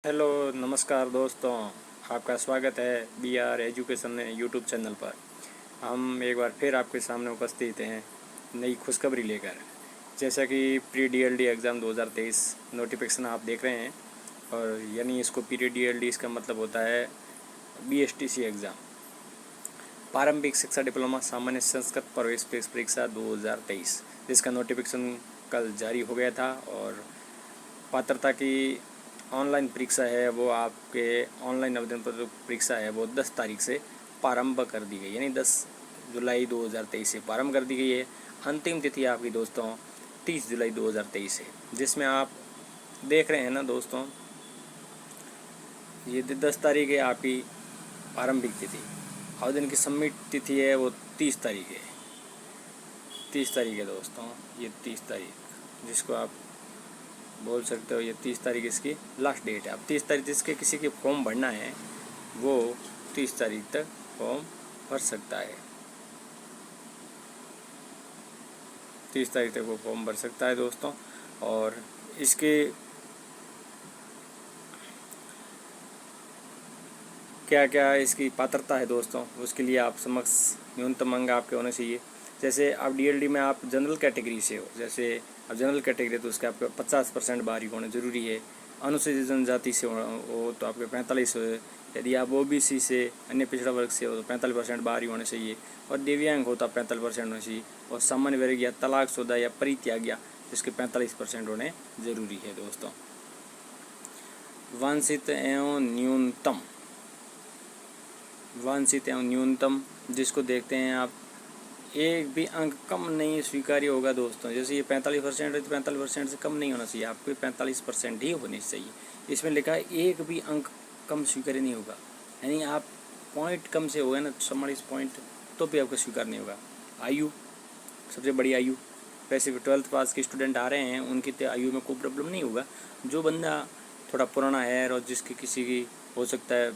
Hello नमस्कार दोस्तों, आपका स्वागत है B R education YouTube channel पर। हम एक बार फिर आपके सामने उपस्थित हैं नई खुशखबरी लेकर। जैसा कि प्री डीएलडी एग्ज़ाम 2023 नोटिफिकेशन आप देख रहे हैं, और यानी इसको प्री डीएलडी इसका मतलब होता है बीएसटीसी एग्ज़ाम, प्रारंभिक शिक्षा डिप्लोमा सामान्य संस्कृत प्रवेश परीक्षा 2023, जिसका नोटिफिकेशन कल जारी हो गया था। और पात्रता की ऑनलाइन परीक्षा है वो आपके ऑनलाइन आवेदन पत्र परीक्षा है वो 10 तारीख से प्रारंभ कर दी गई, यानी 10 जुलाई 2023 से प्रारंभ कर दी गई है। अंतिम तिथि आपकी दोस्तों 30 जुलाई 2023 है, जिसमें आप देख रहे हैं ना दोस्तों, ये 10 तारीख है आपकी प्रारंभिक तिथि। आवेदन की सबमिट तिथि है वो 30 तारीख है। 30 तारीख है दोस्तों, ये 30 तारीख जिसको आप बोल सकते हो, ये 30 तारीख इसकी लास्ट डेट है। अब 30 तारीख जिसके किसी के फॉर्म भरना है वो 30 तारीख तक फॉर्म भर सकता है। 30 तारीख तक वो फॉर्म भर सकता है दोस्तों। और इसके क्या क्या इसकी पात्रता है दोस्तों, उसके लिए आप समक्ष न्यूनतम अंक आपके होने चाहिए। जैसे आप डीएलडी में आप जनरल कैटेगरी से हो, जैसे अब जनरल कैटेगरी तो उसके आपके 50% बाहरी होना ज़रूरी है। अनुसूचित जनजाति से हो तो आपके 45 हो। यदि आप ओबीसी से अन्य पिछड़ा वर्ग से हो तो 45% बाहरी होने चाहिए। और दिव्यांग हो तो आप 45% होने चाहिए। और सामान्य वर्ग या तलाकशुदा या परित्याग्या जिसके 45% होने ज़रूरी है दोस्तों। वांछित एवं न्यूनतम जिसको देखते हैं आप, एक भी अंक कम नहीं स्वीकार्य होगा दोस्तों। जैसे ये 45% है तो 45% से कम नहीं होना चाहिए, आपको 45% ही होनी चाहिए। इसमें लिखा है एक भी अंक कम स्वीकार्य नहीं होगा, यानी आप पॉइंट कम से होगा ना 44 पॉइंट तो भी आपका स्वीकार नहीं होगा। आयु, सबसे बड़ी आयु, वैसे 12th पास के स्टूडेंट आ रहे हैं उनकी तो आयु में कोई प्रॉब्लम नहीं होगा। जो बंदा थोड़ा पुराना है और जिसकी किसी की हो सकता है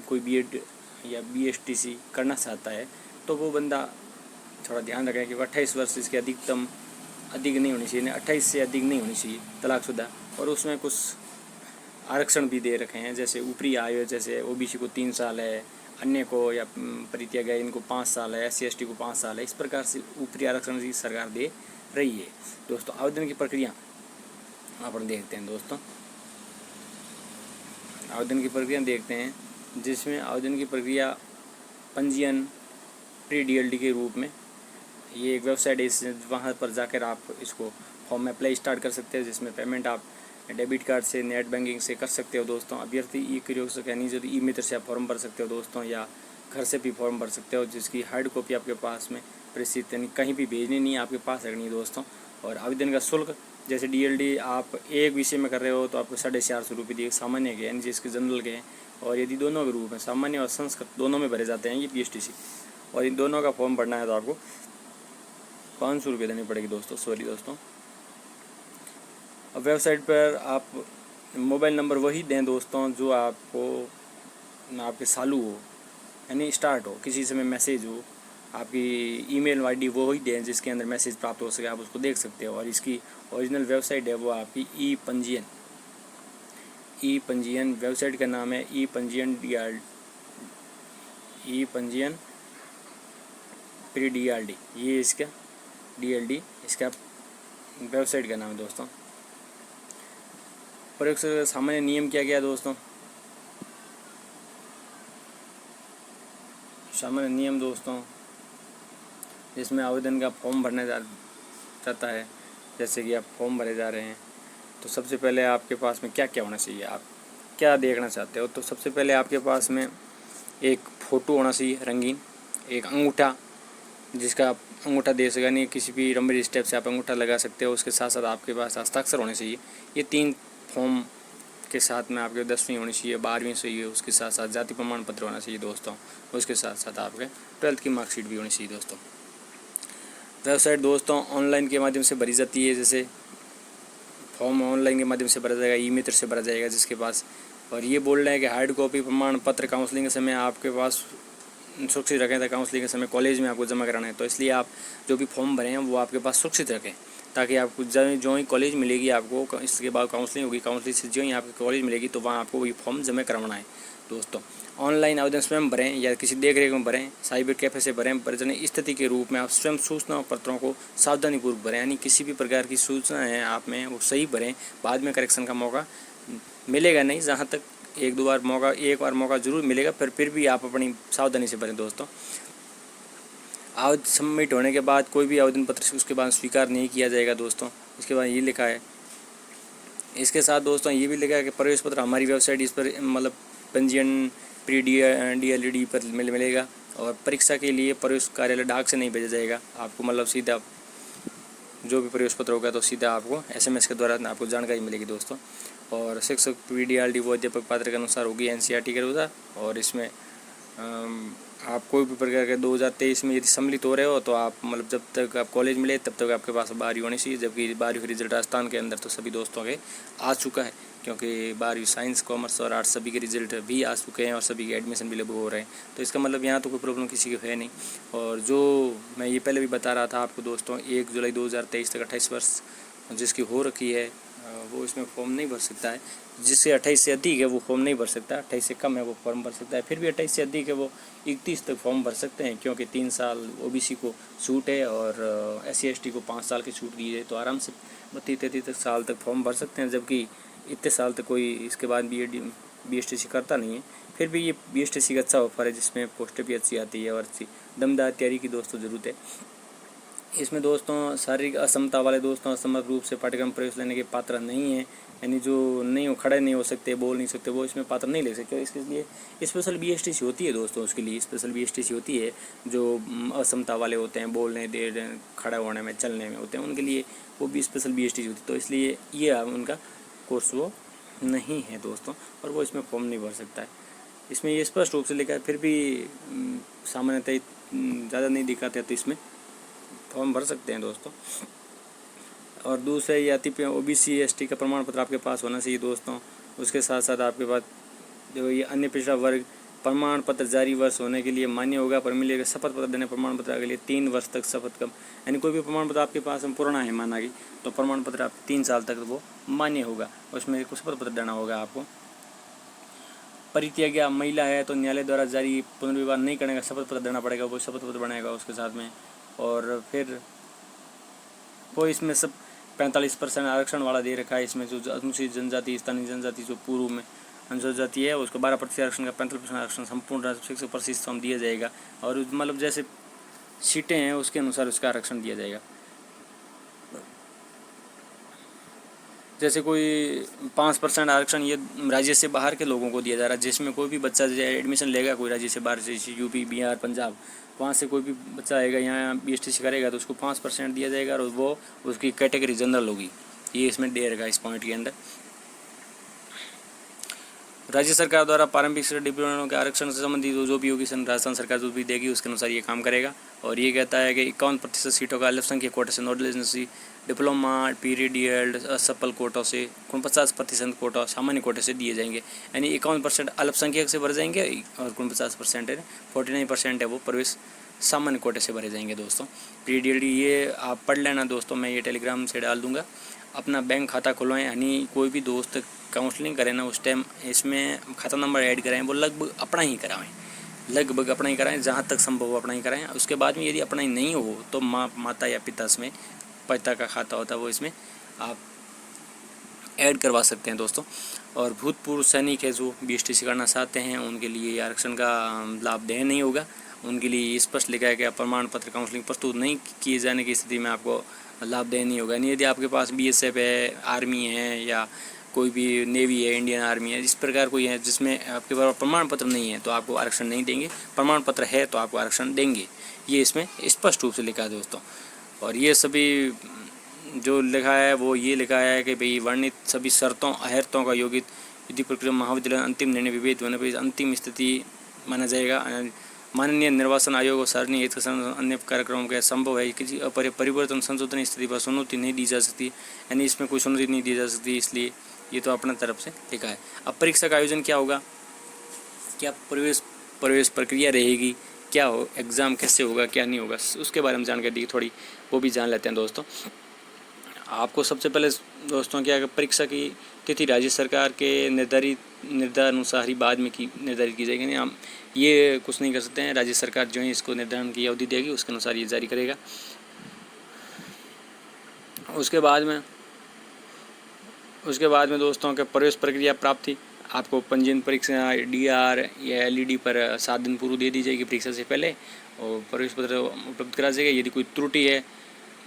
कोई बीएड या बीएसटीसी करना चाहता है तो वो बंदा थोड़ा ध्यान रखें कि 28 वर्ष इसके अधिक नहीं होनी चाहिए, 28 से अधिक नहीं होनी चाहिए तलाकशुदा। और उसमें कुछ आरक्षण भी दे रखे हैं, जैसे ऊपरी आयु, जैसे ओबीसी को 3 साल है, अन्य को या परित्याग इनको 5 साल है, SC ST को 5 साल है। इस प्रकार से ऊपरी आरक्षण भी सरकार दे रही है दोस्तों। आवेदन की प्रक्रिया अपन देखते हैं दोस्तों, आवेदन की प्रक्रिया देखते हैं, जिसमें आवेदन की प्रक्रिया पंजीयन प्री डीएलडी के रूप में, ये एक वेबसाइट है, वहाँ पर जाकर आप इसको फॉर्म अप्लाई स्टार्ट कर सकते हो, जिसमें पेमेंट आप डेबिट कार्ड से नेट बैंकिंग से कर सकते हो दोस्तों। अभ्यर्थी ई कियोस्क यानी जो ई मित्र से आप फॉर्म भर सकते हो दोस्तों, या घर से भी फॉर्म भर सकते हो, जिसकी हार्ड कॉपी आपके पास में प्रेषित, यानी कहीं भी भेजनी नहीं है, आपके पास रखनी है दोस्तों। और आवेदन का शुल्क, जैसे डीएलडी आप एक विषय में कर रहे हो तो आपको 450 रुपये दिए, सामान्य के यानी जिसके जनरल के हैं। और यदि दोनों के रूप में सामान्य और संस्कृत दोनों में भरे जाते हैं ये बीएसटीसी, और इन दोनों का फॉर्म भरना है तो आपको 500 रुपये देनी पड़ेगी दोस्तों। अब वेबसाइट पर आप मोबाइल नंबर वही दें दोस्तों जो आपको आपके चालू हो, यानी स्टार्ट हो, किसी समय मैसेज हो, आपकी ईमेल आईडी वो ही दें जिसके अंदर मैसेज प्राप्त हो सके, आप उसको देख सकते हो। और इसकी ओरिजिनल वेबसाइट है वो आपकी ई पंजीयन वेबसाइट का नाम है ई पंजीयन प्री डीएलडी, ये इसका डीएलडी इसका वेबसाइट का नाम है दोस्तों। परीक्षा सामान्य नियम क्या क्या दोस्तों, सामान्य नियम दोस्तों जिसमें आवेदन का फॉर्म भरने जाता है, जैसे कि आप फॉर्म भरे जा रहे हैं तो सबसे पहले आपके पास में क्या क्या होना चाहिए, आप क्या देखना चाहते हो। तो सबसे पहले आपके पास में एक फ़ोटो होना चाहिए रंगीन, एक अंगूठा जिसका आप अंगूठा दे सकें, नहीं किसी भी रंबरी स्टेप से आप अंगूठा लगा सकते हो। उसके साथ साथ आपके पास हस्ताक्षर होने चाहिए। ये 3 फॉर्म के साथ में आपके 10वीं होनी चाहिए, 12वीं चाहिए, उसके साथ साथ जाति प्रमाण पत्र होना चाहिए दोस्तों। उसके साथ साथ आपके 12th की मार्कशीट भी होनी चाहिए दोस्तों। वेबसाइट दोस्तों ऑनलाइन के माध्यम से भरी जाती है, जैसे फॉर्म ऑनलाइन के माध्यम से भरा जाएगा, ई मित्र से भरा जाएगा जिसके पास। और ये बोल रहे हैं कि हार्ड कॉपी प्रमाण पत्र काउंसलिंग के समय आपके पास सुरक्षित रखें था, काउंसलिंग के समय कॉलेज में आपको जमा कराना है, तो इसलिए आप जो भी फॉर्म भरे हैं वो आपके पास सुरक्षित रखें। ताकि आपको जो ही कॉलेज मिलेगी आपको, इसके बाद काउंसलिंग होगी, काउंसलिंग से जो ही आपको कॉलेज मिलेगी तो वहाँ आपको वही फॉर्म जमा करवाना है दोस्तों। ऑनलाइन आवेदन स्वयं भरें या किसी देख रेख में भरें, साइबर कैफे से भरें। प्रयोजनीय स्थिति के रूप में आप स्वयं सूचना पत्रों को सावधानीपूर्वक भरें, यानी किसी भी प्रकार की सूचना है आप में वो सही भरें, बाद में करेक्शन का मौका मिलेगा नहीं। जहाँ तक एक बार मौका जरूर मिलेगा, फिर भी आप अपनी सावधानी से भरें दोस्तों। आवेदन सबमिट होने के बाद कोई भी आवेदन पत्र उसके बाद स्वीकार नहीं किया जाएगा दोस्तों। इसके बाद ये लिखा है, इसके साथ दोस्तों ये भी लिखा है कि प्रवेश पत्र हमारी वेबसाइट इस पर मतलब पंजीयन प्री DLED पर मिलेगा, और परीक्षा के लिए प्रवेश कार्यालय डाक से नहीं भेजा जाएगा आपको, मतलब सीधा जो भी प्रवेश पत्र होगा तो सीधा आपको SMS के द्वारा आपको जानकारी मिलेगी दोस्तों। और शिक्षक प्री DLED वो अध्यापक पात्र के अनुसार होगी, NCERT के अनुसार। और इसमें आप कोई भी प्रकार के 2023 में यदि सम्मिलित हो रहे हो तो आप मतलब जब तक आप कॉलेज मिले तब तक आपके पास 12वीं होनी चाहिए, जबकि 12वीं का रिजल्ट राजस्थान के अंदर तो सभी दोस्तों के आ चुका है, क्योंकि 12वीं साइंस, कॉमर्स और आर्ट्स सभी के रिजल्ट भी आ चुके हैं और सभी के एडमिशन भी लगभग हो रहे हैं। तो इसका मतलब यहाँ तो कोई प्रॉब्लम किसी की है नहीं। और जो मैं ये पहले भी बता रहा था आपको दोस्तों, 1 जुलाई 2023 तक 28 वर्ष जिसकी हो रखी है वो इसमें फॉर्म नहीं भर सकता है। जिससे 28 से अधिक है वो फॉर्म नहीं भर सकता, 28 से कम है वो फॉर्म भर सकता है। फिर भी 28 से अधिक है वो 31 तक फॉर्म भर सकते हैं, क्योंकि 3 साल OBC को छूट है और SC ST को 5 साल की छूट दी है, तो आराम से 32-33 साल तक फॉर्म भर सकते हैं। जबकि इतने साल तक कोई इसके बाद BSTC करता नहीं है। फिर भी ये BSTC का अच्छा ऑफर है, जिसमें पोस्टें भी अच्छी आती है और अच्छी दमदार तैयारी की दोस्तों ज़रूरत है। इसमें दोस्तों शारीरिक असमता वाले दोस्तों असमर्थ रूप से पाठ्यक्रम प्रवेश लेने के पात्र नहीं है, यानी जो खड़े नहीं हो सकते, बोल नहीं सकते, वो इसमें पात्र नहीं ले सकते। इसके लिए स्पेशल BSTC होती है दोस्तों, उसके लिए स्पेशल BSTC होती है। जो असमता वाले होते हैं, बोलने देर खड़ा होने में, चलने में होते हैं, उनके लिए वो भी स्पेशल BSTC होती है। तो इसलिए ये उनका कोर्स वो नहीं है दोस्तों, और वो इसमें फॉर्म नहीं भर सकता है। इसमें ये स्पष्ट रूप से लिखा है, फिर भी सामान्यतः ज़्यादा नहीं दिखाते तो इसमें फॉर्म भर सकते हैं दोस्तों। और दूसरा ये अति OBC ST का प्रमाण पत्र आपके पास होना चाहिए दोस्तों। उसके साथ साथ आपके पास जो ये अन्य पिछड़ा वर्ग प्रमाण पत्र जारी वर्ष होने के लिए मान्य होगा, पर मिलेगा शपथ पत्र देने प्रमाण पत्र के लिए 3 वर्ष तक शपथ कम, यानी कोई भी प्रमाण पत्र आपके पास पुराना है माना कि, तो प्रमाण पत्र आप 3 साल तक वो मान्य होगा, उसमें शपथ पत्र देना होगा आपको। परित्यागी महिला है तो न्यायालय द्वारा जारी पुनर्विवाह नहीं करने का शपथ पत्र देना पड़ेगा, वो शपथ पत्र बनाएगा उसके साथ में। और फिर वो इसमें सब 45% आरक्षण वाला दे रखा है। इसमें जो अनुसूचित जनजाति, स्थानीय जनजाति जो पूर्व में अनुसूचित जाति है उसको 12% आरक्षण का 45% आरक्षण संपूर्ण शिक्षक प्रशिक्षण दिया जाएगा, और मतलब जैसे सीटें हैं उसके अनुसार उसका आरक्षण दिया जाएगा। जैसे कोई 5% आरक्षण ये राज्य से बाहर के लोगों को दिया जा रहा है, जिसमें कोई भी बच्चा एडमिशन लेगा कोई राज्य से बाहर, जैसे UP, बिहार, पंजाब, वहाँ से कोई भी बच्चा आएगा यहाँ BSTC करेगा तो उसको 5% दिया जाएगा, और वो उसकी कैटेगरी जनरल होगी। ये इसमें दे रखा है इस पॉइंट के अंदर। राज्य सरकार द्वारा प्रारंभिक श्रेणी डिप्लोमा के आरक्षण से संबंधित जो भी होगी राजस्थान सरकार जो भी देगी उसके अनुसार ये काम करेगा। और ये कहता है कि 51% सीटों का अल्पसंख्यक कोटे से, नॉडल एजेंसी, डिप्लोमा, PDL, असफल कोटों से, 49% कोटा सामान्य कोटे से दिए जाएंगे, यानी 51% अल्पसंख्यक से भरे जाएंगे और 49% 49% है वो प्रवेश सामान्य कोटे से भरे जाएंगे दोस्तों। PDL ये आप पढ़ लेना दोस्तों, मैं ये टेलीग्राम से डाल दूँगा। अपना बैंक खाता खुलवाएं, यानी कोई भी दोस्त काउंसलिंग करें ना उस टाइम इसमें खाता नंबर ऐड कराएं, वो लगभग अपना ही कराएं, जहाँ तक संभव हो अपना ही कराएं। उसके बाद में यदि अपना ही नहीं हो तो माता या पिता में पिता का खाता होता है वो इसमें आप ऐड करवा सकते हैं दोस्तों। और भूतपूर्व सैनिक है जो BSTC करना चाहते हैं उनके लिए आरक्षण का लाभ देय नहीं होगा। उनके लिए स्पष्ट लिखा है कि प्रमाण पत्र काउंसलिंग प्रस्तुत नहीं किए जाने की स्थिति में आपको लाभ देय नहीं होगा। यदि आपके पास BSF है, आर्मी है, या कोई भी नेवी है, इंडियन आर्मी है, इस प्रकार कोई है जिसमें आपके पास प्रमाण पत्र नहीं है तो आपको आरक्षण नहीं देंगे, प्रमाण पत्र है तो आपको आरक्षण देंगे। ये इसमें स्पष्ट रूप से लिखा है दोस्तों। और ये सभी जो लिखा है वो ये लिखा है कि भाई वर्णित सभी शर्तों अहर्तों का योगित विधि प्रक्रिया महाविद्यालय अंतिम निर्णय विभेद होने पर अंतिम स्थिति माना जाएगा। माननीय निर्वाचन आयोग और सार्वजनिक हित के अन्य कार्यक्रमों के संभव है किसी परिवर्तन संशोधन स्थिति पर सुनौती नहीं दी जा सकती, यानी इसमें कोई सुनौती नहीं दी जा सकती, इसलिए ये तो अपने तरफ से लिखा है। अब परीक्षा का आयोजन क्या होगा, क्या प्रवेश प्रक्रिया रहेगी, क्या हो एग्ज़ाम कैसे होगा, क्या नहीं होगा, उसके बारे में जानकारी दी थोड़ी वो भी जान लेते हैं दोस्तों। आपको सबसे पहले दोस्तों क्या परीक्षा की तिथि राज्य सरकार के निर्धारानुसार ही बाद में निर्धारित की जाएगी। हम ये कुछ नहीं कर सकते हैं। राज्य सरकार जो है इसको निर्धारण की अवधि देगी, उसके अनुसार ये जारी करेगा। उसके बाद में दोस्तों के प्रवेश प्रक्रिया प्राप्ति, आपको पंजीयन परीक्षा DR या LED पर 7 दिन पूर्व दे दी जाएगी परीक्षा से पहले, और प्रवेश पत्र उपलब्ध करा जाएगा। यदि कोई त्रुटि है,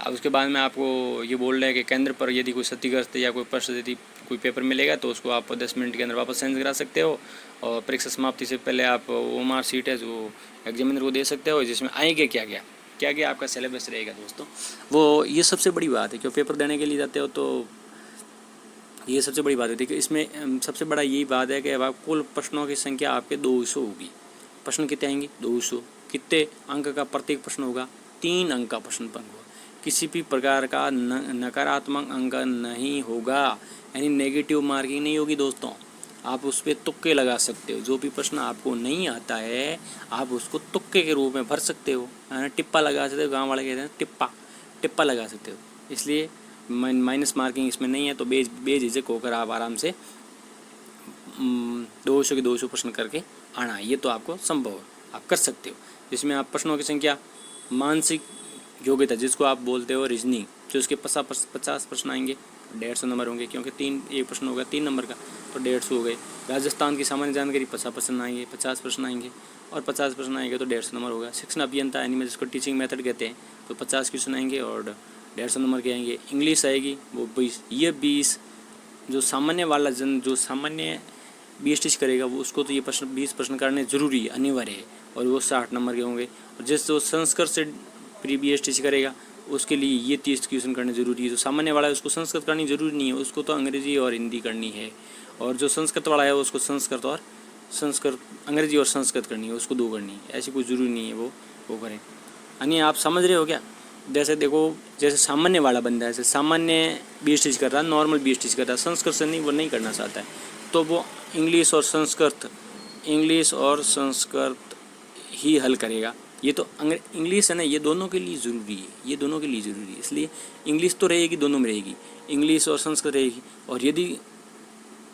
अब उसके बाद में आपको ये बोल रहे हैं कि केंद्र पर यदि कोई क्षतिग्रस्त या कोई प्रश्न यदि कोई पेपर मिलेगा तो उसको आप 10 मिनट के अंदर वापस चेंज करा सकते हो, और परीक्षा समाप्ति से पहले आप OMR शीट है जो एग्जामिनर को दे सकते हो, जिसमें आएंगे क्या क्या आपका सिलेबस रहेगा दोस्तों। वो ये सबसे बड़ी बात है, क्यों पेपर देने के लिए जाते हो तो ये सबसे बड़ी बात है। देखिए इसमें सबसे बड़ा यही बात है कि अब आप कुल प्रश्नों की संख्या आपके 200 होगी। प्रश्न कितने आएंगे? 200। कितने अंक का प्रत्येक प्रश्न होगा? 3 अंक का प्रश्न होगा। किसी भी प्रकार का नकारात्मक अंक नहीं होगा, यानी नेगेटिव मार्किंग नहीं होगी दोस्तों। आप उस पर तुक्के लगा सकते हो। जो भी प्रश्न आपको नहीं आता है आप उसको तुक्के के रूप में भर सकते हो, है ना, टिप्पा लगा सकते हो। गाँव वाले कहते हैं टिप्पा लगा सकते हो। इसलिए माइनस मार्किंग इसमें नहीं है, तो बेझिझक होकर आप आराम से 200 के 200 प्रश्न करके आना, ये तो आपको संभव है, आप कर सकते हो। जिसमें आप प्रश्नों की संख्या, मानसिक योग्यता जिसको आप बोलते हो रीजनिंग, जो उसके 50 प्रश्न आएंगे, 150 नंबर होंगे, क्योंकि एक प्रश्न होगा 3 नंबर का, तो 150 हो गए। राजस्थान की सामान्य जानकारी 50 प्रश्न आएंगे, 50 प्रश्न आएंगे, और 50 प्रश्न आएंगे तो 150 नंबर होगा। शिक्षण अभियंता यानी में जिसको टीचिंग मेथड कहते हैं, तो 50 क्वेश्चन आएंगे और 150 नंबर के आएंगे। इंग्लिश आएगी वो 20, ये 20 जो सामान्य वाला जो सामान्य BST करेगा वो उसको तो ये 20 प्रश्न करने ज़रूरी है, अनिवार्य है, और वो 60 नंबर के होंगे। और जो संस्कृत से प्री BST संस्कृत उसके लिए ये 30 क्वेश्चन करने ज़रूरी है। जो सामान्य वाला है उसको संस्कृत करनी ज़रूरी नहीं है, उसको तो अंग्रेजी और हिंदी करनी है। और जो संस्कृत वाला है उसको अंग्रेजी और संस्कृत करनी है, उसको 2 करनी है। ऐसी कोई ज़रूरी नहीं है वो करें। यानी आप समझ रहे हो क्या? जैसे देखो, जैसे सामान्य वाला बंदा है, जैसे सामान्य BST कर रहा है, नॉर्मल BST कर रहा है, संस्कृत से वो नहीं करना चाहता है, तो वो इंग्लिश और संस्कृत ही हल करेगा। ये तो इंग्लिश है ना, ये दोनों के लिए ज़रूरी है, इसलिए इंग्लिश तो रहेगी, दोनों में रहेगी, इंग्लिश और संस्कृत रहेगी। और यदि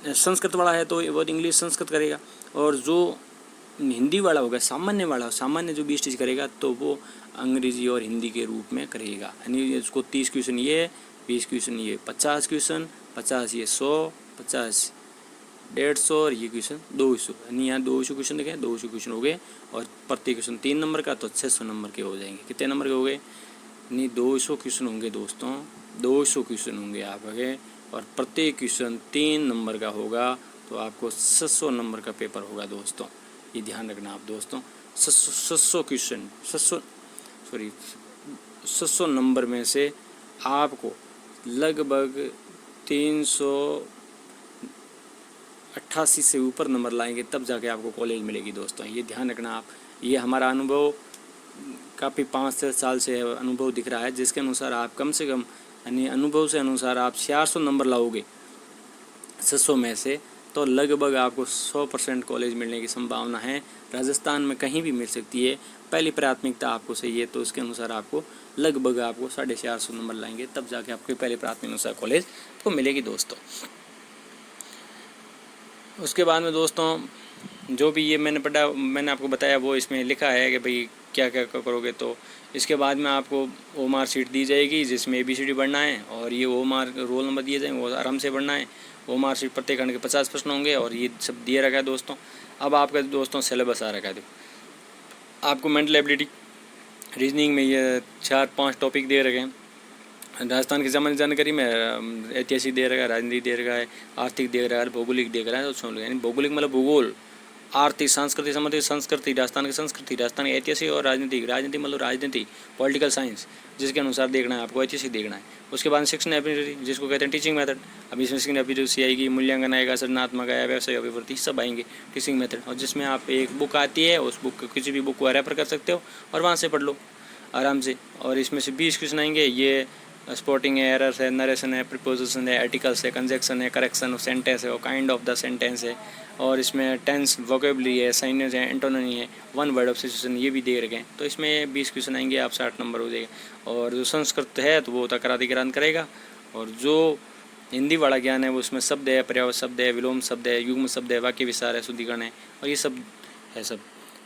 संस्कृत वाला है तो वो इंग्लिश संस्कृत करेगा, और जो हिंदी वाला होगा सामान्य जो BST करेगा तो वो अंग्रेजी और हिंदी के रूप में करेगा। यानी उसको 30 क्वेश्चन ये, 20 क्वेश्चन ये, 50 क्वेश्चन, 50 ये 100, 50 150 और ये क्वेश्चन 200। यानी यहाँ 200 क्वेश्चन देखें, 200 क्वेश्चन हो गए, और प्रत्येक क्वेश्चन 3 नंबर का, तो 600 नंबर के हो जाएंगे। कितने नंबर के हो गए? नहीं, 200 क्वेश्चन होंगे दोस्तों, 200 क्वेश्चन होंगे आपके, और प्रत्येक क्वेश्चन 3 नंबर का होगा, तो आपको 600 नंबर का पेपर होगा दोस्तों। ये ध्यान रखना आप दोस्तों। 600 नंबर में से आपको लगभग 388 से ऊपर नंबर लाएंगे, तब जाके आपको कॉलेज मिलेगी दोस्तों। ये ध्यान रखना आप। ये हमारा अनुभव काफ़ी 5 साल से अनुभव दिख रहा है, जिसके अनुसार आप कम से कम, यानी अनुभव से अनुसार आप 400 नंबर लाओगे 600 में से, तो लगभग आपको 100% कॉलेज मिलने की संभावना है। राजस्थान में कहीं भी मिल सकती है। पहली प्राथमिकता आपको चाहिए, तो उसके अनुसार आपको लगभग 450 नंबर लाएंगे, तब जाके आपके पहले प्राथमिक अनुसार कॉलेज को मिलेगी दोस्तों। उसके बाद में दोस्तों जो भी ये मैंने आपको बताया वो इसमें लिखा है कि भाई क्या क्या करोगे। तो इसके बाद में आपको OMR शीट दी जाएगी, जिसमें ABCD बढ़ना है, और ये OMR रोल नंबर दिए जाएंगे, वो आराम से बढ़ना है। OMR शीट प्रत्येक खंड के 50 प्रश्न होंगे, और ये सब दिए रखा है दोस्तों। अब आपका दोस्तों सिलेबस आ रखा है। देखो आपको मेंटल एबिलिटी रीजनिंग में ये 4-5 टॉपिक दे रखे हैं। राजस्थान की सामान्य जानकारी में ऐतिहासिक दे रखा है, राजनीति दे रखा है, आर्थिक दे रखा है, भौगोलिक दे रहा है। तो यानी भौगोलिक मतलब भूगोल, आर्थिक, सांस्कृतिक संबंधित संस्कृति, राजस्थान की संस्कृति, राजस्थान की ऐतिहासिक, और राजनीति मतलब राजनीति, पॉलिटिकल साइंस, जिसके अनुसार देखना है आपको, ऐतिहासिक देखना है। उसके बाद शिक्षण एबिलिटी जिसको कहते हैं टीचिंग मेथड। अब इसमें शिक्षण एबिलिटी आएगी, मूल्यांकन आएगा, सृजनात्मक आएगा, व्यवसाय अभिवृद्धि, सब आएंगे टीचिंग मेथड। और जिसमें आप एक बुक आती है, उस बुक किसी भी बुक को रेफर कर सकते हो और वहाँ से पढ़ लो आराम से। और इसमें से 20 क्वेश्चन आएंगे। ये स्पॉटिंग है, एरर्स है, नरेशन है, प्रीपोजिशन है, आर्टिकल्स है, कंजक्शन है, करेक्शन ऑफ सेंटेंस है, और काइंड ऑफ द सेंटेंस है, और इसमें टेंस, वोकेबलरी है, साइनेज है, एंटोनमी है, वन वर्ड ऑफ सिचुएशन, ये भी दे रखे हैं। तो इसमें 20 क्वेश्चन आएंगे, आप 60 नंबर हो जाएगा। और जो संस्कृत है तो वो तकरारी ग्रहण करेगा, और जो हिंदी वाला ज्ञान है वो उसमें शब्द है, पर्यायवाची शब्द है, विलोम शब्द है, युग्म शब्द है, वाक्य विस्तार है, शुद्धिकरण है और ये सब है सब।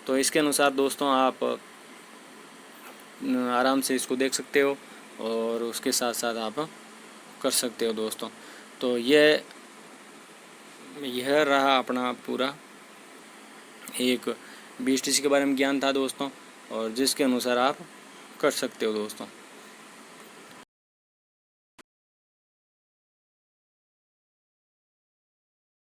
तो इसके अनुसार दोस्तों आप आराम से इसको देख सकते हो और उसके साथ साथ आप कर सकते हो दोस्तों। तो यह रहा अपना पूरा एक BSTC के बारे में ज्ञान था दोस्तों, और जिसके अनुसार आप कर सकते हो दोस्तों।